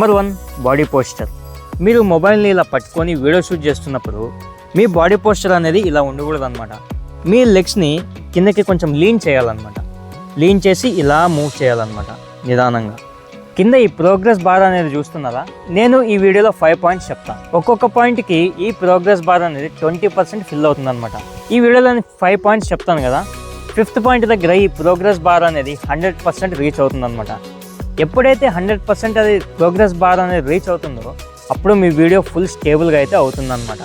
Number 1 body posture. మీరు మొబైల్ని ఇలా పట్టుకొని వీడియో షూట్ చేస్తున్నప్పుడు మీ బాడీ పోస్చర్ అనేది ఇలా ఉండకూడదు అనమాట. మీ లెగ్స్ని కిందకి కొంచెం లీన్ చేయాలన్నమాట. లీన్ చేసి ఇలా మూవ్ చేయాలన్నమాట నిదానంగా. కింద ఈ ప్రోగ్రెస్ బార్ అనేది చూస్తున్నారా, నేను ఈ వీడియోలో 5 పాయింట్స్ చెప్తాను. ఒక్కొక్క పాయింట్కి ఈ ప్రోగ్రెస్ బార్ అనేది 20% ఫిల్ అవుతుందన్నమాట. ఈ వీడియోలో నేను 5 పాయింట్స్ చెప్తాను కదా, 5th పాయింట్ దగ్గర ఈ ప్రోగ్రెస్ బార్ అనేది 100% రీచ్ అవుతుందన్నమాట. ఎప్పుడైతే 100% అది ప్రోగ్రెస్ బార్ అనేది రీచ్ అవుతుందో అప్పుడు మీ వీడియో ఫుల్ స్టేబుల్గా అయితే అవుతుందన్నమాట.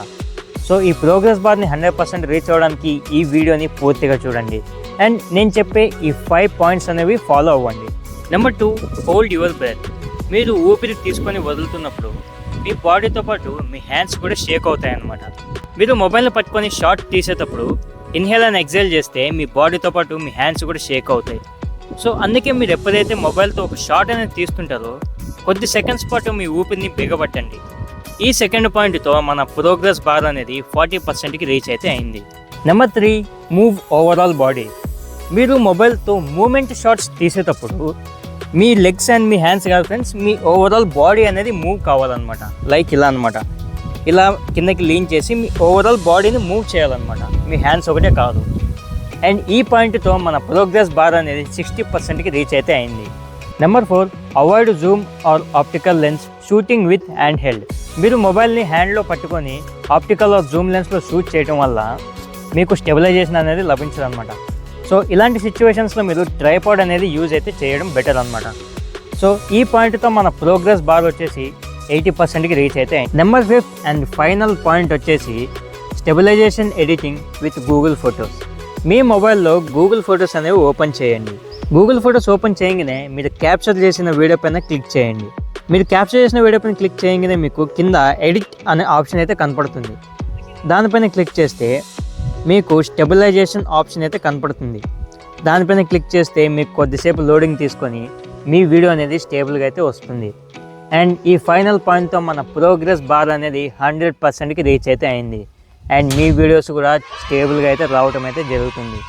సో ఈ ప్రోగ్రెస్ బార్ని 100% రీచ్ అవ్వడానికి ఈ వీడియోని పూర్తిగా చూడండి అండ్ నేను చెప్పే ఈ 5 పాయింట్స్ అనేవి ఫాలో అవ్వండి. Number 2, hold your breath. మీరు ఊపిరి తీసుకొని వదులుతున్నప్పుడు మీ బాడీతో పాటు మీ హ్యాండ్స్ కూడా షేక్ అవుతాయి అన్నమాట. మీరు మొబైల్ని పట్టుకొని షాట్ తీసేటప్పుడు ఇన్హేల్ అండ్ ఎక్సేల్ చేస్తే మీ బాడీతో పాటు మీ హ్యాండ్స్ కూడా షేక్ అవుతాయి. సో అందుకే మీరు ఎప్పుడైతే మొబైల్తో ఒక షాట్ అనేది తీస్తుంటారో కొద్ది సెకండ్స్ పాటు మీ ఊపిరిని బిగబట్టండి. ఈ సెకండ్ పాయింట్తో మన ప్రోగ్రెస్ బార్ అనేది 40%కి రీచ్ అయితే అయింది. Number 3, move overall body. మీరు మొబైల్తో మూమెంట్ షాట్స్ తీసేటప్పుడు మీ లెగ్స్ అండ్ మీ హ్యాండ్స్ కాదు ఫ్రెండ్స్, మీ ఓవరాల్ బాడీ అనేది మూవ్ కావాలన్నమాట. లైక్ ఇలా అనమాట, ఇలా కిందకి లీన్ చేసి మీ ఓవరాల్ బాడీని మూవ్ చేయాలన్నమాట, మీ హ్యాండ్స్ ఒకటే కాదు. అండ్ ఈ పాయింట్తో మన ప్రోగ్రెస్ బార్ అనేది 60%కి రీచ్ అయితే అయింది. Number 4, avoid zoom or optical lens shooting with hand held. మీరు మొబైల్ని హ్యాండ్లో పట్టుకొని ఆప్టికల్ ఆర్ జూమ్ లెన్స్లో షూట్ చేయడం వల్ల మీకు స్టెబిలైజేషన్ అనేది లభించదు అనమాట. సో ఇలాంటి సిచ్యువేషన్స్లో మీరు ట్రైపాడ్ అనేది యూజ్ అయితే చేయడం బెటర్ అనమాట. సో ఈ పాయింట్తో మన ప్రోగ్రెస్ బార్ వచ్చేసి 80%కి రీచ్ అయితే అయింది. నెంబర్ 5 అండ్ ఫైనల్ పాయింట్ వచ్చేసి stabilization editing with Google Photos. మీ మొబైల్లో గూగుల్ ఫొటోస్ అనేవి ఓపెన్ చేయండి. గూగుల్ ఫొటోస్ ఓపెన్ చేయగానే మీరు క్యాప్చర్ చేసిన వీడియో పైన క్లిక్ చేయండి. మీరు క్యాప్చర్ చేసిన వీడియో పైన క్లిక్ చేయగానే మీకు కింద ఎడిట్ అనే ఆప్షన్ అయితే కనపడుతుంది. దానిపైన క్లిక్ చేస్తే మీకు స్టెబిలైజేషన్ ఆప్షన్ అయితే కనపడుతుంది. దానిపైన క్లిక్ చేస్తే మీకు కొద్దిసేపు లోడింగ్ తీసుకొని మీ వీడియో అనేది స్టేబుల్గా అయితే వస్తుంది. అండ్ ఈ ఫైనల్ పాయింట్తో మన ప్రోగ్రెస్ బార్ అనేది 100%కి రీచ్ అయితే అయింది. అండ్ మీ వీడియోస్ కూడా స్టేబుల్గా అయితే రావటం అయితే జరుగుతుంది.